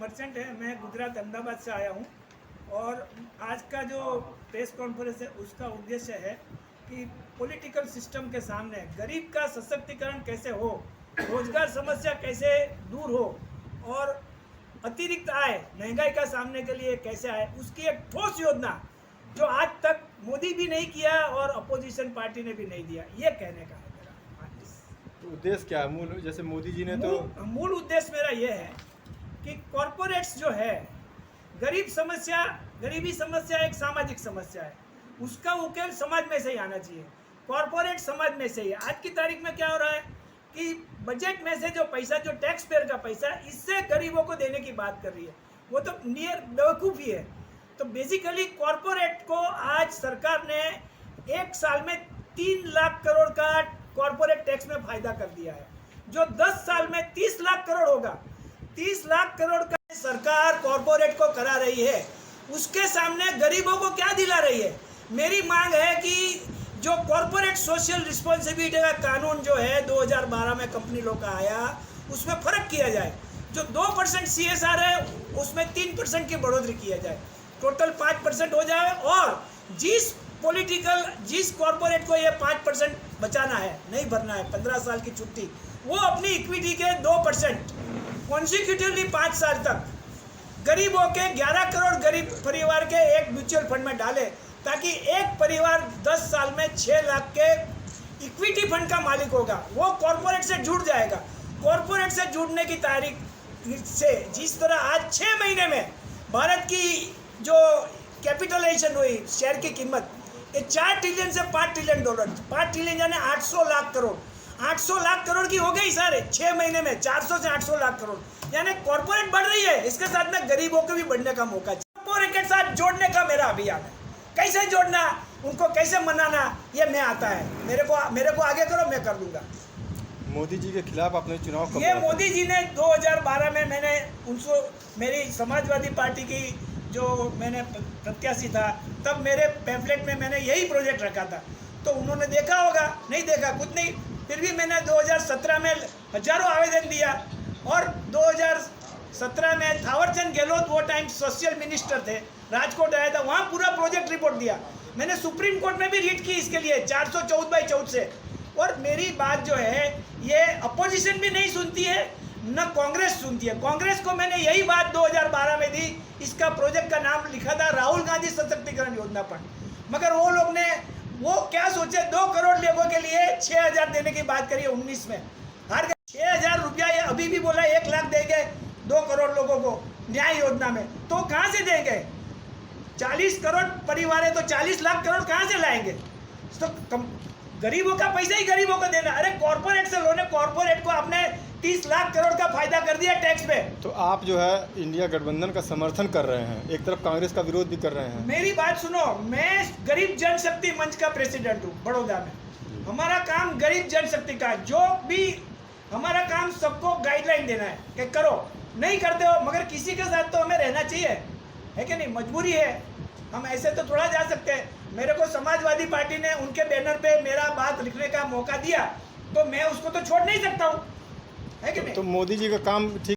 Merchant है। मैं गुजरात अहमदाबाद से आया हूँ और आज का जो प्रेस कॉन्फ्रेंस है उसका उद्देश्य है कि पॉलिटिकल सिस्टम के सामने गरीब का सशक्तिकरण कैसे हो, रोजगार समस्या कैसे दूर हो और अतिरिक्त आय महंगाई का सामने के लिए कैसे आए, उसकी एक ठोस योजना जो आज तक मोदी भी नहीं किया और अपोजिशन पार्टी ने भी नहीं दिया, ये कहने का है मेरा। तो उद्देश्य क्या है मूल? जैसे मोदी जी ने तो मूल उद्देश्य मेरा ये है कि कॉरपोरेट्स जो है, गरीबी समस्या एक सामाजिक समस्या है, उसका उकेल समाज में से ही आना चाहिए, कॉरपोरेट समाज में से ही। आज की तारीख में क्या हो रहा है कि बजट में से जो पैसा, जो टैक्स पेयर का पैसा, इससे गरीबों को देने की बात कर रही है, वो तो नियर बेवकूफ़ी है। तो बेसिकली कॉरपोरेट को आज सरकार ने एक साल में 3 लाख करोड़ का कॉरपोरेट टैक्स में फायदा कर दिया है, जो 10 साल में 30 लाख करोड़ होगा। 30 लाख करोड़ का सरकार कॉरपोरेट को करा रही है, उसके सामने गरीबों को क्या दिला रही है? मेरी मांग है कि जो कॉरपोरेट सोशल रिस्पॉन्सिबिलिटी का कानून जो है 2012 में कंपनी लोग का आया, उसमें फ़र्क किया जाए। जो 2% CSR है उसमें 3% की बढ़ोतरी किया जाए, टोटल 5% हो जाए। और जिस कॉरपोरेट को ये 5% बचाना है, नहीं भरना है, 15 साल की छुट्टी, वो अपनी इक्विटी के 2% कॉन्सिक्यूटिवली 5 साल तक गरीबों के 11 करोड़ गरीब परिवार के एक म्यूचुअल फंड में डाले, ताकि एक परिवार 10 साल में 6 लाख के इक्विटी फंड का मालिक होगा, वो कॉरपोरेट से जुड़ जाएगा। कॉरपोरेट से जुड़ने की तारीख से जिस तरह आज 6 महीने में भारत की जो कैपिटलाइजेशन हुई, शेयर की कीमत, ये 4 ट्रिलियन से 5 ट्रिलियन डॉलर, 5 ट्रिलियन यानी 800 लाख करोड़, 800 लाख करोड़ की हो गई सारे 6 महीने में, 400 से 800 लाख करोड़, यानी कॉरपोरेट बढ़ रही है, इसके साथ में गरीबों को भी बढ़ने का मौका। कॉरपोरेट के साथ जोड़ने का मेरा अभियान है। कैसे जोड़ना, उनको कैसे मनाना, ये मैं आता है, मेरे को आगे करो, मैं कर दूंगा। मोदी जी के खिलाफ आपने चुनाव ये मोदी जी ने 2012 में मैंने उनको, मेरी समाजवादी पार्टी की जो मैंने प्रत्याशी था, तब मेरे पैम्फलेट में मैंने यही प्रोजेक्ट रखा था, तो उन्होंने देखा होगा, नहीं देखा कुछ नहीं, फिर भी मैंने 2017 में हजारों आवेदन दिया और 2017 में थावरचंद गहलोत वो टाइम सोशल मिनिस्टर थे, राजकोट आया था, वहाँ पूरा प्रोजेक्ट रिपोर्ट दिया। मैंने सुप्रीम कोर्ट में भी रीट की इसके लिए 414/14 से। और मेरी बात जो है ये अपोजिशन भी नहीं सुनती है, न कांग्रेस सुनती है। कांग्रेस को मैंने यही बात 2012 में दी, इसका प्रोजेक्ट का नाम लिखा था राहुल गांधी सशक्तिकरण योजना फंड, मगर वो लोग ने वो क्या सोचे, 2 करोड़ लोगों के लिए 6,000 देने की बात करी 19 में, हार गए। 6,000 रुपया ये अभी भी बोला 1 लाख देंगे 2 करोड़ लोगों को न्याय योजना में, तो कहाँ से देंगे? 40 करोड़ परिवार है तो 40 लाख करोड़ कहाँ से लाएंगे? तो गरीबों का पैसा ही गरीबों को देना। अरे कॉर्पोरेट से लोने, कॉर्पोरेट को आपने 30 लाख करोड़ का फायदा कर दिया टैक्स में। तो आप जो है इंडिया गठबंधन का समर्थन कर रहे हैं, एक तरफ कांग्रेस का विरोध भी कर रहे हैं। मेरी बात सुनो, मैं गरीब जनशक्ति मंच का प्रेसिडेंट हूँ बड़ौदा में। हमारा काम गरीब जनशक्ति का, जो भी हमारा काम सबको गाइडलाइन देना है कि करो, नहीं करते हो मगर किसी के साथ तो हमें रहना चाहिए, है कि नहीं? मजबूरी है, हम ऐसे तो थोड़ा जा सकते हैं। मेरे को समाजवादी पार्टी ने उनके बैनर पे मेरा बात लिखने का मौका दिया, तो मैं उसको तो छोड़ नहीं सकता हूँ, है कि नहीं? तो मोदी जी का काम ठीक